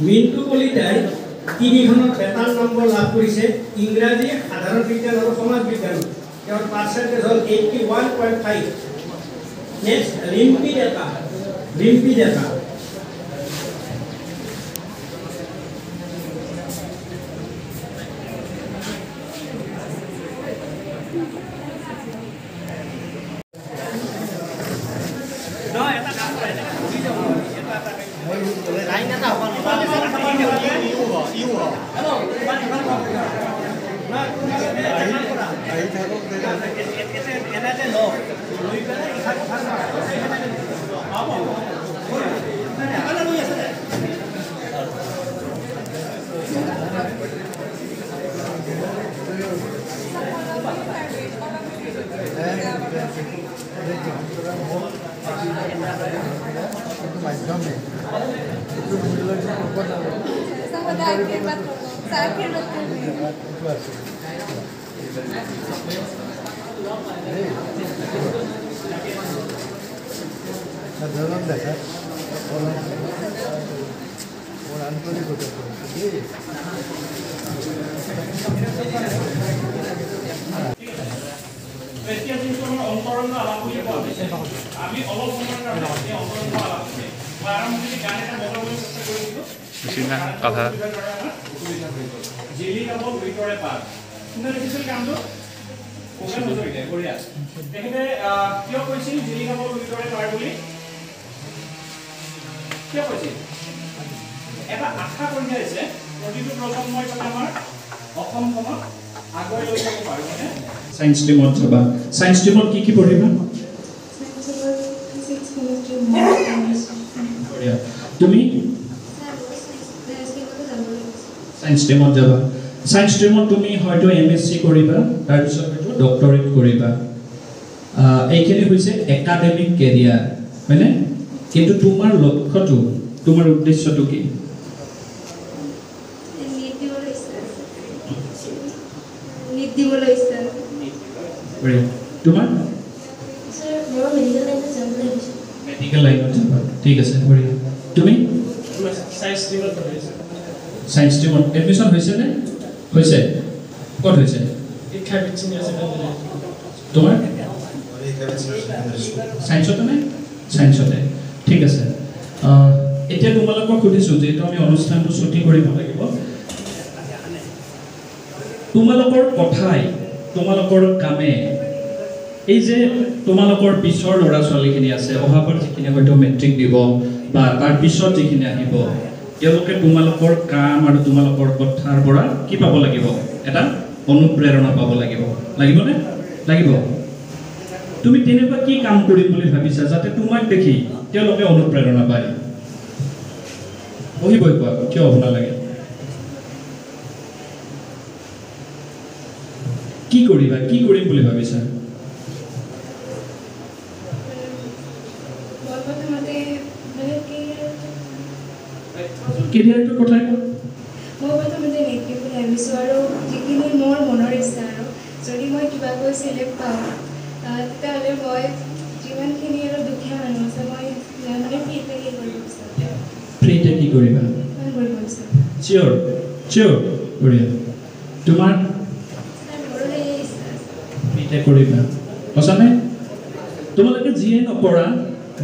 মিন্টু কলিতাই 3খনত বেতাল নম্বৰ লাভ কৰিছে ইংৰাজী সাধাৰণ বিজ্ঞান আৰু সমাজ বিজ্ঞান তেওঁৰ পাৰ্চেন্টেজ হ'ল 81.5 নেক্সট ৰিম্পি ডেকা এটা আশা কৰি আছে প্ৰতিটো প্ৰজন্মই আমাৰ অসমখনক আগুৱাই লৈ যাব পাৰিব নে সায়েন্স ষ্ট্ৰীমত যাবা সায়েন্স ষ্ট্ৰীমত কি পঢ়িবা তুমি সায়েন্স ষ্ট্ৰীমত যাবা সায়েন্স ষ্ট্ৰীমত তুমি হয়তো এমএসসি কৰিবা তাৰ পিছত হয়তো ডক্টৰেট কৰিবা এইখিনি হৈছে একাডেমিক কেৰিয়াৰ মানে কিন্তু তোমাৰ লক্ষ্যটো তোমাৰ উদ্দেশ্যটো কি তোমাৰ মেডিকেল লাইনত যাবা ঠিক আছে বঢ়িয়া তুমি সায়েন্স ষ্ট্ৰীমত এডমিশ্যন হৈছে নে হৈছে ক'ত হৈছে তোমাৰ সায়েন্সতে নে সায়েন্সতে ঠিক আছে এতিয়া তোমালোকক সুধিছোঁ যেহেতু আমি অনুষ্ঠানটো ছুটি কৰিব লাগিব তোমালোকৰ কথাই তোমালোকৰ কামে এই যে তোমালোকৰ পিছৰ ল'ৰা ছোৱালীখিনি আছে অহাবাৰ যিখিনি হয়তো মেট্ৰিক দিব বা তাৰ পিছত যিখিনি আহিব তেওঁলোকে তোমালোকৰ কাম আৰু তোমালোকৰ কথাৰ পৰা কি পাব লাগিব এটা অনুপ্ৰেৰণা পাব লাগিবনে লাগিব তুমি তেনেকুৱা কি কাম কৰিম বুলি ভাবিছা যাতে তোমাক দেখি তেওঁলোকে অনুপ্ৰেৰণা পায় বহিবই কোৱা কিয় হ'ব নালাগে কি কৰিবা কি কৰিম বুলি ভাবিছা কেৰিয়াৰটো কথাই কোৱা মই প্ৰথমতে নেকি ভাবিছোঁ আৰু যিখিনি মোৰ মনৰ ইচ্ছা আৰু যদি মই কিবাকৈ চিলেক্ট পাওঁ তেতিয়াহ'লে মই যিমানখিনি আৰু দুখীয়া মানুহ আছে মই মানে ফ্ৰীতে কি কৰিব বিচাৰোঁ ফ্ৰীতে কি কৰিবা কৰিব বিচাৰোঁ চিয়'ৰ বঢ়িয়া তোমাৰ ফ্ৰীতে কৰিবা সঁচানে তোমালোকে যিয়ে নকৰা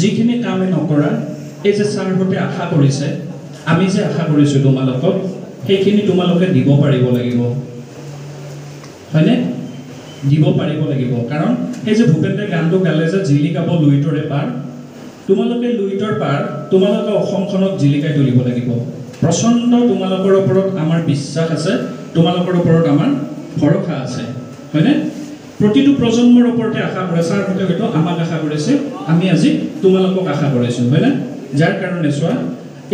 যিখিনি কামে নকৰা এই যে ছাৰহঁতে আশা কৰিছে আমি যে আশা কৰিছোঁ তোমালোকক সেইখিনি তোমালোকে দিব পাৰিব লাগিব হয়নে দিব পাৰিব লাগিব কাৰণ এই যে ভূপেন্দ্ৰে গানটো গালে যে জিলিকাব লুইতৰে পাৰ তোমালোকে লুইতৰ পাৰ তোমালোকে অসমখনক জিলিকাই তুলিব লাগিব প্ৰচণ্ড তোমালোকৰ ওপৰত আমাৰ বিশ্বাস আছে তোমালোকৰ ওপৰত আমাৰ ভৰসা আছে হয়নে প্ৰতিটো প্ৰজন্মৰ ওপৰতে আশা কৰে ছাৰহঁতে হয়তো আমাক আশা কৰিছে আমি আজি তোমালোকক আশা কৰিছোঁ হয়নে যাৰ কাৰণে চোৱা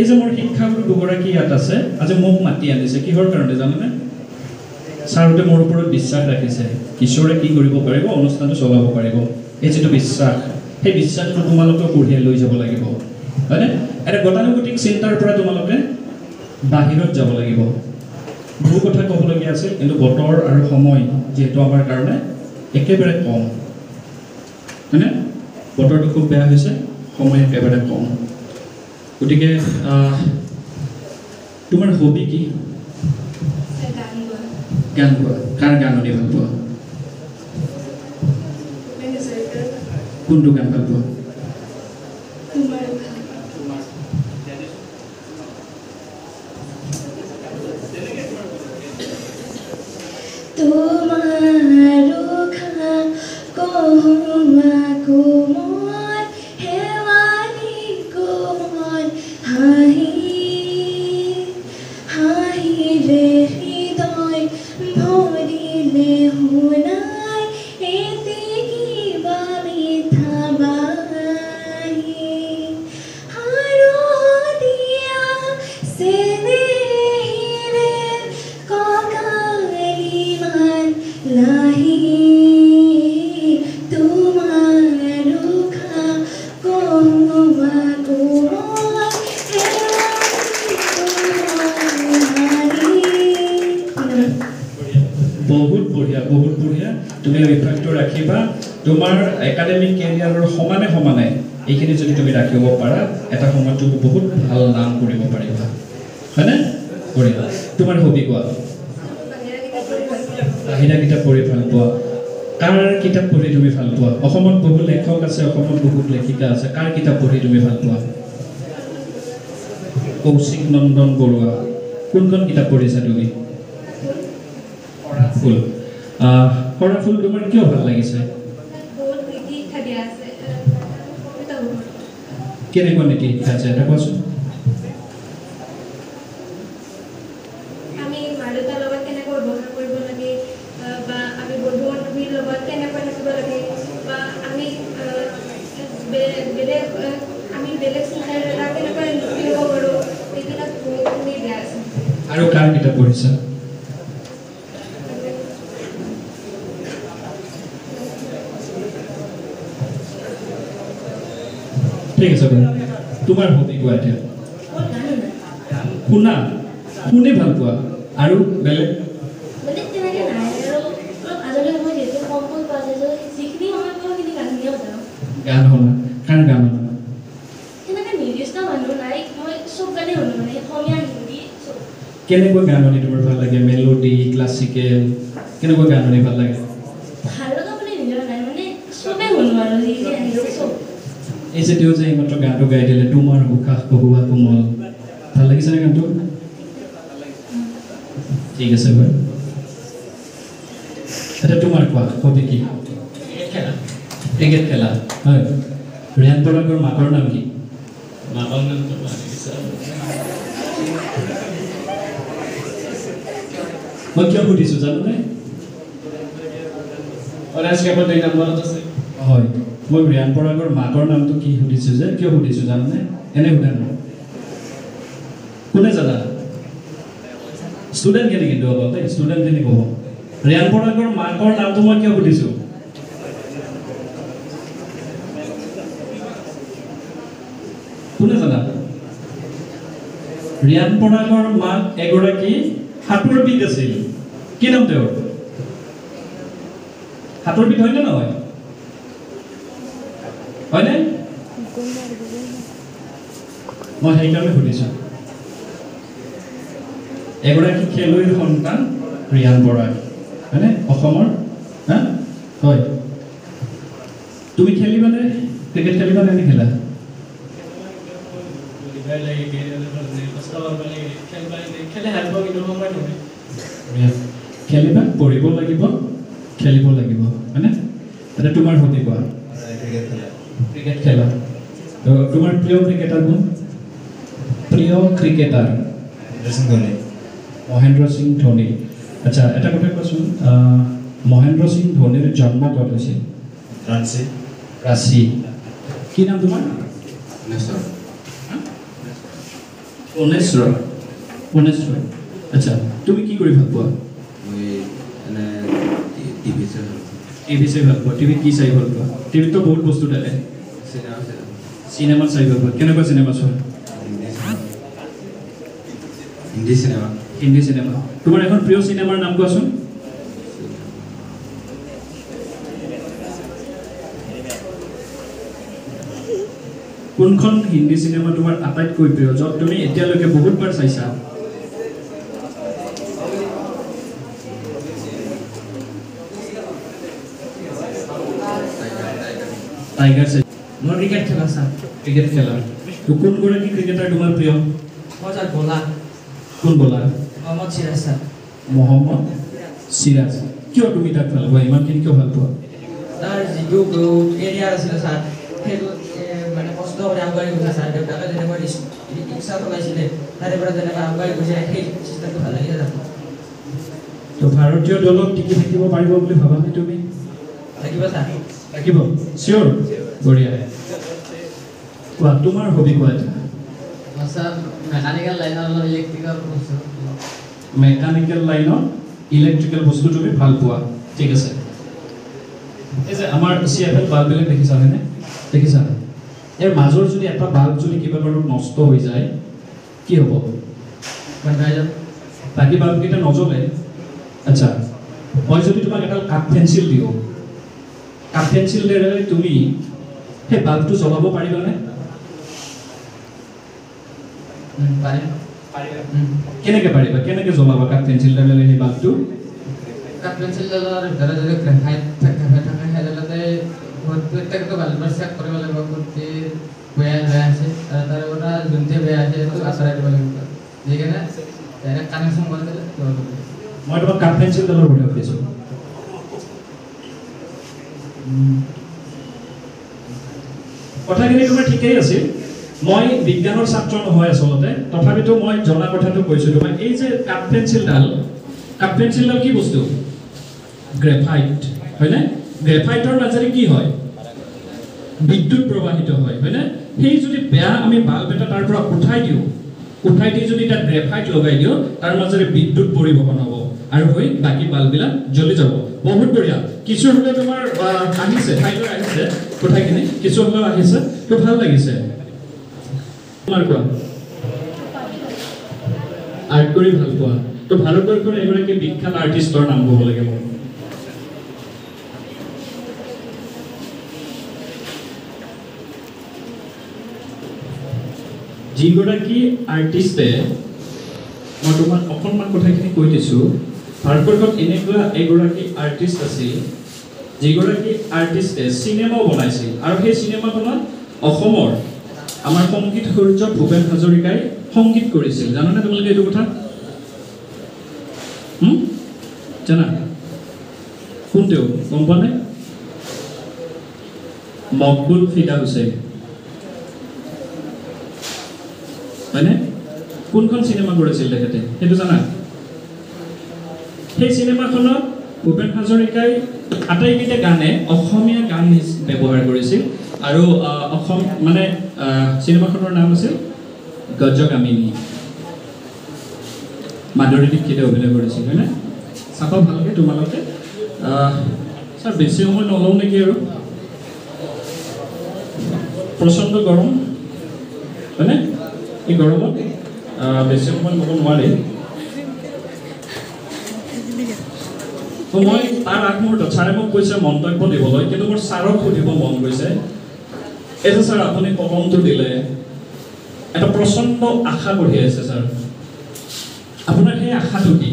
এই যে মোৰ শিক্ষাগুৰু দুগৰাকী ইয়াত আছে আজি মোক মাতি আনিছে কিহৰ কাৰণে জানেনে ছাৰহঁতে মোৰ ওপৰত বিশ্বাস ৰাখিছে ঈশ্বৰে কি কৰিব পাৰিব অনুষ্ঠানটো চলাব পাৰিব এই যিটো বিশ্বাস সেই বিশ্বাসটো তোমালোকে কঢ়িয়াই লৈ যাব লাগিব হয়নে এটা গতানুগতিক চিন্তাৰ পৰা তোমালোকে বাহিৰত যাব লাগিব বহু কথা ক'বলগীয়া আছিল কিন্তু বতৰ আৰু সময় যেহেতু আমাৰ কাৰণে একেবাৰে কম হয়নে বতৰটো খুব বেয়া হৈছে সময় একেবাৰে কম গতিকে তোমাৰ হবি কি গান গোৱা কাৰ গান শুনি ভাল পোৱা কোনটো গান ভাল পোৱা বহুত বঢ়িয়া তুমি অভ্যাসটো ৰাখিবা তোমাৰ একাডেমিক কেৰিয়াৰৰ সমানে সমানে এইখিনি যদি তুমি ৰাখিব পাৰা এটা সময়ত তুমি বহুত ভাল নাম কৰিব পাৰিবা হয়নে কৰিবা তোমাৰ হবি কোৱা বাহিৰা কিতাপ পঢ়ি ভাল পোৱা কাৰ কিতাপ পঢ়ি তুমি ভাল পোৱা অসমত বহু লেখক আছে অসমত বহুত লেখিকা আছে কাৰ কিতাপ পঢ়ি তুমি ভাল পোৱা কৌশিক নন্দন বৰুৱা কোনখন কিতাপ পঢ়িছা তুমি ফুল কৰা ফুল তোমাৰ কিয় ভাল লাগিছে কেনেকুৱা নীতি শিক্ষা আছে এটা কোৱাচোন আমি মা-দেউতাৰ লগত কেনেকৈ ব্যৱহাৰ কৰিব লাগে বা আমি বন্ধু-বান্ধৱীৰ লগত কেনেকৈ থাকিব লাগে বা আমি বেলেগ চিন্তাধাৰা কেনেকৈ কৰিব পাৰোঁ এইবিলাক বহুতখিনি দিয়া আছে আৰু কাৰ কিতাপ পঢ়িছা ঠিক আছে তোমাৰ হবি কোৱা এতিয়া শুনা শুনি ভাল পোৱা আৰু বেলেগ গান শুনা কাৰ গান কেনেকুৱা গান শুনি তোমাৰ ভাল লাগে মেলোডি ক্লাছিকেল কেনেকুৱা গান শুনি ভাল লাগে এই যে তেওঁ যে এইমাত্ৰ গানটো গাই দিলে তোমাৰ উশাহ বহুৱা কোমল ভাল লাগিছেনে গানটো ঠিক আছে বাৰু এটা তোমাৰ কোৱা হবি কি ক্ৰিকেট খেলা হয় ৰিয়ান পৰাগৰ মাকৰ নাম কি মাকৰ নাম মই কিয় সুধিছোঁ জানোনে হয় মই ৰিয়ান পৰাগৰ মাকৰ নামটো কি সুধিছোঁ যে কিয় সুধিছোঁ জানোনে এনে সোধা ন কোনে জানা ষ্টুডেণ্টখিনি কিন্তু অলপ দেই ষ্টুডেণ্টখিনি ক'ব ৰিয়ান পৰাগৰ মাকৰ নামটো মই কিয় সুধিছোঁ কোনে জানা ৰিয়ান পৰাগৰ মাক এগৰাকী সাঁতোৰবিদ আছিল কি নাম তেওঁৰ সাঁতোৰবিদ হয়নে নহয় হয়নে মই সেইকাৰণে সুধিছোঁ এগৰাকী খেলুৱৈৰ সন্তান ৰিয়ান পৰাগ হয়নে অসমৰ হা হয় তুমি খেলিবানে ক্ৰিকেট খেলিবানে নে খেলা খেলিবা পঢ়িব লাগিব খেলিব লাগিব হয়নে এটা তোমাৰ হবি কোৱা ক্ৰিকেট খেলা তোমাৰ প্ৰিয় ক্ৰিকেটাৰ কোন প্ৰিয় ক্ৰিকেটাৰ মহেন্দ্ৰ সিং ধোনী আচ্ছা এটা কথা কোৱাচোন মহেন্দ্ৰ সিং ধোনীৰ জন্ম ক'ত হৈছিল ৰাঁচী কি নাম তোমাৰ ভুৱনেশ্বৰ আচ্ছা তুমি কি কৰি ভাল পোৱা টিভি চাই ভাল পোৱা টিভিত কি চাই ভাল পোৱা টিভিততো বহুত বস্তু থাকে সিনেমা চাই ভাল পোৱা কেনেকুৱা সিনেমা চোৱা হিন্দী সিনেমা তোমাৰ এখন প্ৰিয় সিনেমাৰ নাম কোৱাচোন কোনখন হিন্দী সিনেমা তোমাৰ আটাইতকৈ প্ৰিয় য'ত তুমি এতিয়ালৈকে বহুতবাৰ চাইছা টাইগাৰ চাই মই ক্ৰিকেট খেলা স্যাৰ ক্ৰিকেট খেলা তো কোন গৰাকী ক্ৰিকেটাৰ তোমাৰ প্ৰিয় মজাৰ বলা কোন বলাৰ মোহাম্মদ সিৰাজ স্যাৰ মোহাম্মদ সিৰাজ কিয় তুমি তাক ভাল পোৱা ইমানখিনি কিয় ভাল পোৱা তাৰ যিটো এৰিয়া আছিল স্যাৰ সেইটো মানে কষ্ট কৰি আগুৱাই গৈছে স্যাৰ দেউতাকে যেনেকৈ ৰিক্সা চলাইছিলে তাৰে পৰা যেনেকৈ আগুৱাই গৈছে সেই চিষ্টেমটো ভাল লাগিছে তাক তো ভাৰতীয় দলত টিকি থাকিব পাৰিব বুলি ভাবানে তুমি থাকিব স্যাৰ থাকিব চিয়ৰ বঢ়িয়া কোৱা তোমাৰ হবি কোৱা এটা স্যাৰ মেকানিক্যাল লাইনৰ ইলেক্ট্ৰিকেল মেকানিক্যাল লাইনত ইলেক্ট্ৰিকেল বস্তু তুমি ভাল পোৱা ঠিক আছে এই যে আমাৰ CFL বাল্ববিলাক দেখিছা হয়নে দেখিছা ইয়াৰ মাজৰ যদি এটা বাল্ব যদি কিবা কাৰণত নষ্ট হৈ যায় কি হ'ব বাকী বাল্বকেইটা নজ্বলে আচ্ছা মই যদি তোমাক এটা কাঠ পেঞ্চিল দিওঁ কাঠ পেঞ্চিলেৰে তুমি সেই বাল্বটো জ্বলাব পাৰিবানে কেনেকৈ পাৰিবা কেনেকৈ জ্বলাবা কাঠ পেঞ্চিলেৰে সেই বাল্বটো কাঠ পেঞ্চিলডালৰ ভিতৰত যদি গ্ৰেফাইট থাকে সেইডালতে প্ৰত্যেকটো বাল্বৰ চেক কৰিব লাগিব কোনটি বেয়া আছে আৰু তাৰ পৰা যোনটো বেয়া আছে সেইটো আঁতৰাই দিব লাগিব সেইকাৰণে ডাইৰেক্ট কানেকশ্যন কৰি দিলে মই তোমাক কাঠ পেঞ্চিলডালৰ কথা কৈছোঁ কথাখিনি তোমাৰ ঠিকেই আছিল মই বিজ্ঞানৰ ছাত্ৰ নহয় আচলতে তথাপিতো মই জনা কথাটো কৈছোঁ তোমাক এই যে কাঠ পেঞ্চিলডাল কি বস্তু গ্ৰেফাইট হয়নে গ্ৰেফাইটৰ মাজেৰে কি হয় বিদ্যুৎ প্ৰবাহিত হয় হয়নে সেই যদি বেয়া আমি বাল্ব এটা তাৰ পৰা উঠাই দি যদি তাত গ্ৰেফাইট লগাই দিওঁ তাৰ মাজেৰে বিদ্যুৎ পৰিবহণ হ'ব আৰু হৈ বাকী বাল্ববিলাক জ্বলি যাব বহুত বঢ়িয়া কিছু হ'লে তোমাৰ আহিছে ঠাইলৈ আহিছে কথাখিনি কিছু হ'লেও আহিছে তো ভাল লাগিছে তোমাৰ কোৱা আৰ্ট কৰি ভাল পোৱা তো ভাৰতবৰ্ষৰ এগৰাকী বিখ্যাত আৰ্টিষ্টৰ নাম ক'ব লাগে মোৰ যিগৰাকী আৰ্টিষ্টে মই তোমাক অকণমান কথাখিনি কৈ দিছোঁ ভাৰতবৰ্ষত এনেকুৱা এগৰাকী আৰ্টিষ্ট আছিল যিগৰাকী আৰ্টিষ্টে চিনেমাও বনাইছিল আৰু সেই চিনেমাখনত অসমৰ আমাৰ সংগীত সূৰ্য ভূপেন হাজৰিকাই সংগীত কৰিছিল জানানে তোমালোকে এইটো কথা জানা কোন তেওঁ গম পোৱা নে মকবুল ফিদা হুছেইন হয়নে কোনখন চিনেমা কৰিছিল তেখেতে সেইটো জানা সেই চিনেমাখনত ভূপেন হাজৰিকাই আটাইকেইটা গানে অসমীয়া গান ব্যৱহাৰ কৰিছিল আৰু অসম মানে চিনেমাখনৰ নাম আছিল গজকামিনী মাধুৰী দীক্ষিতে অভিনয় কৰিছিল হয়নে চাবা ভালকৈ তোমালোকে ছাৰ বেছি সময় নলওঁ নেকি আৰু প্ৰচণ্ড গৰম হয়নে এই গৰমত বেছি সময় ল'ব নোৱাৰি মই তাৰ আগমুহূৰ্তত ছাৰে মোক কৈছে মন্তব্য দিবলৈ কিন্তু মোৰ ছাৰক সুধিব মন গৈছে এই যে ছাৰ আপুনি কলমটো দিলে এটা প্ৰচণ্ড আশা কঢ়িয়াই আছে ছাৰ আপোনাৰ সেই আশাটো কি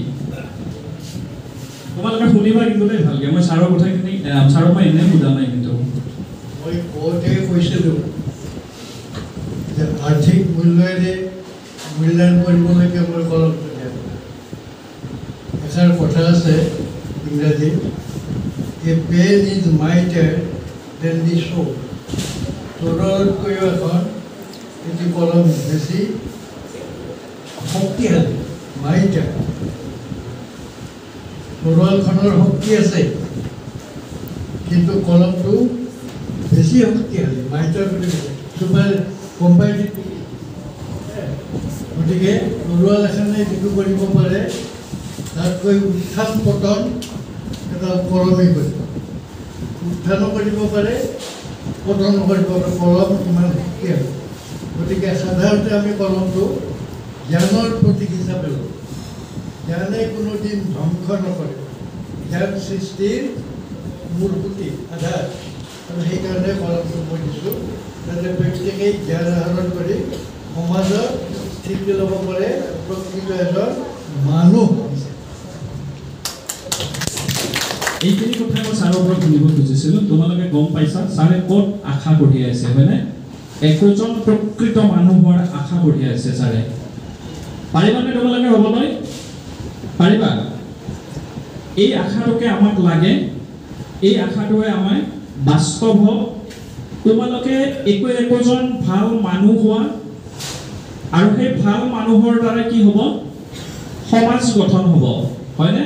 তোমালোকে শুনিবা কিন্তু দেই ভালকৈ মই ছাৰৰ কথাখিনি ছাৰক মই এনেই সোধা নাই কিন্তু মই কওঁতে কৈছিলোঁ যে আৰ্থিক মূল্যৰে মূল্যায়ন কৰিবলৈকে মই কলমটো দিয়া এষাৰ কথা আছে ইংৰাজীত এ পেন ইজ মাইটাৰ দেন দি শ্ব'ড তৰতকৈও এখন এটি কলম বেছি শক্তিশালী মাইটাৰ তৰোৱালখনৰ শক্তি আছে কিন্তু কলমটো বেছি শক্তিশালী মাইটাৰ বুলি তোমাৰ কোম্পানী গতিকে তৰোৱাল এখনে যিটো কৰিব পাৰে তাতকৈ উত্থান পতন এটা কলমে কৰিব উত্থানো কৰিব পাৰে পঠন কৰিব কলম ইমান শক্তিশালী গতিকে সাধাৰণতে আমি কলমটো জ্ঞানৰ প্ৰতীক হিচাপে লওঁ জ্ঞানে কোনোদিন ধ্বংস নকৰে জ্ঞান সৃষ্টিৰ মূল সুঁতি আধাৰ আৰু সেইকাৰণে কলমটো মই দিছোঁ যাতে প্ৰত্যেকেই জ্ঞান আহৰণ কৰি সমাজত স্থিতি ল'ব পাৰে প্ৰকৃত এজন মানুহ এইখিনি কথা মই ছাৰৰ পৰা শুনিব খুজিছিলোঁ তোমালোকে গম পাইছা ছাৰে ক'ত আশা কঢ়িয়াই আছে হয়নে একোজন প্ৰকৃত মানুহ হোৱাৰ আশা কঢ়িয়াই আছে ছাৰে পাৰিবানে তোমালোকে হ'বলৈ পাৰিবা এই আশাটোকে আমাক লাগে এই আশাটোৱে আমাক বাস্তৱ হওক তোমালোকে একোজন ভাল মানুহ হোৱা আৰু সেই ভাল মানুহৰ দ্বাৰা কি হ'ব সমাজ গঠন হ'ব হয়নে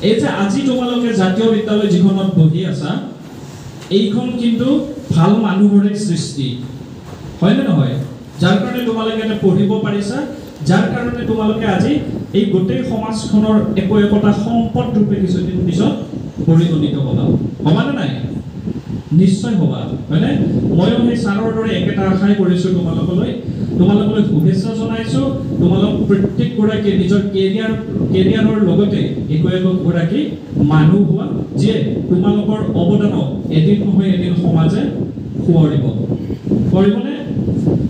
এই যে আজি তোমালোকে জাতীয় বিদ্যালয় যিখনত বহি আছা এইখন কিন্তু ভাল মানুহৰে সৃষ্টি হয়নে নহয় যাৰ কাৰণে তোমালোকে এটা পঢ়িব পাৰিছা যাৰ কাৰণে তোমালোকে আজি এই গোটেই সমাজখনৰ একোটা সম্পদ ৰূপে কিছুদিন পিছত পৰিগণিত হ'বা হ'বানে নাই নিশ্চয় হ'বা হয়নে ময়ো সেই ছাৰৰ দৰে একেটা আশাই কৰিছোঁ তোমালোকলৈ শুভেচ্ছা জনাইছোঁ তোমালোক প্ৰত্যেকগৰাকী নিজৰ কেৰিয়াৰৰ লগতে একোগৰাকী মানুহ হোৱা যিয়ে তোমালোকৰ অৱদানক এদিন নহয় এদিন সমাজে সোঁৱৰিব কৰিবনে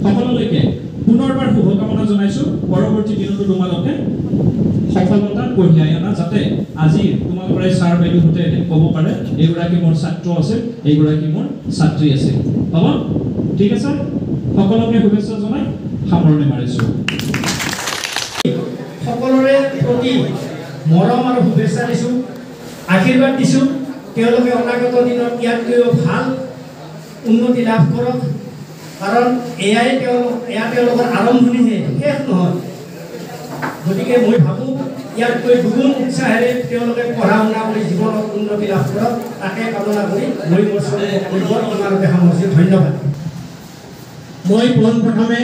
সকলোলৈকে পুনৰবাৰ শুভকামনা জনাইছোঁ পৰৱৰ্তী দিনতো তোমালোকে সফলতা কঢ়িয়াই আনা যাতে আজি তোমালোকৰ এই ছাৰ বাইদেউহঁতে এদিন ক'ব পাৰে এইগৰাকী মোৰ ছাত্ৰ আছিল এইগৰাকী মোৰ ছাত্ৰী আছিল হ'ব ঠিক আছে সকলোকে শুভেচ্ছা জনাই সামৰণি মাৰিছোঁ সকলোৰে প্ৰতি মৰম আৰু শুভেচ্ছা দিছোঁ আশীৰ্বাদ দিছোঁ তেওঁলোকে অনাগত দিনত ইয়াতকৈও ভাল উন্নতি লাভ কৰক কাৰণ এয়া তেওঁলোকৰ আৰম্ভণিহে শেষ নহয় গতিকে মই ভাবোঁ ইয়াতকৈ দুগুণ উৎসাহেৰে তেওঁলোকে পঢ়া শুনা কৰি জীৱনত উন্নতি লাভ কৰক তাকে কামনা কৰি মই মোৰ বক্তব্য ইমানতে সামৰিছোঁ ধন্যবাদ মই পোনপ্ৰথমে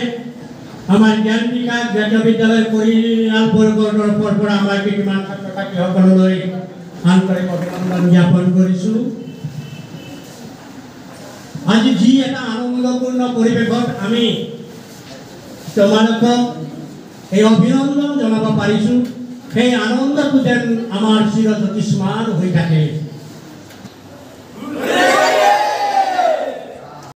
আমাৰ জ্ঞান বিকাশ জাতীয় বিদ্যালয়ৰ পৰিয়াল বৰ্গৰ তৰফৰ পৰা আমাৰ কিছুমান ছাত্ৰ ছাত্ৰীসকললৈ আন্তৰিক অভিনন্দন জ্ঞাপন কৰিছোঁ আজি যি এটা আনন্দপূৰ্ণ পৰিৱেশত আমি তোমালোকক এই অভিনন্দন জনাব পাৰিছোঁ সেই আনন্দটো যেন আমাৰ চিৰজ্যোতিষ্মান হৈ থাকে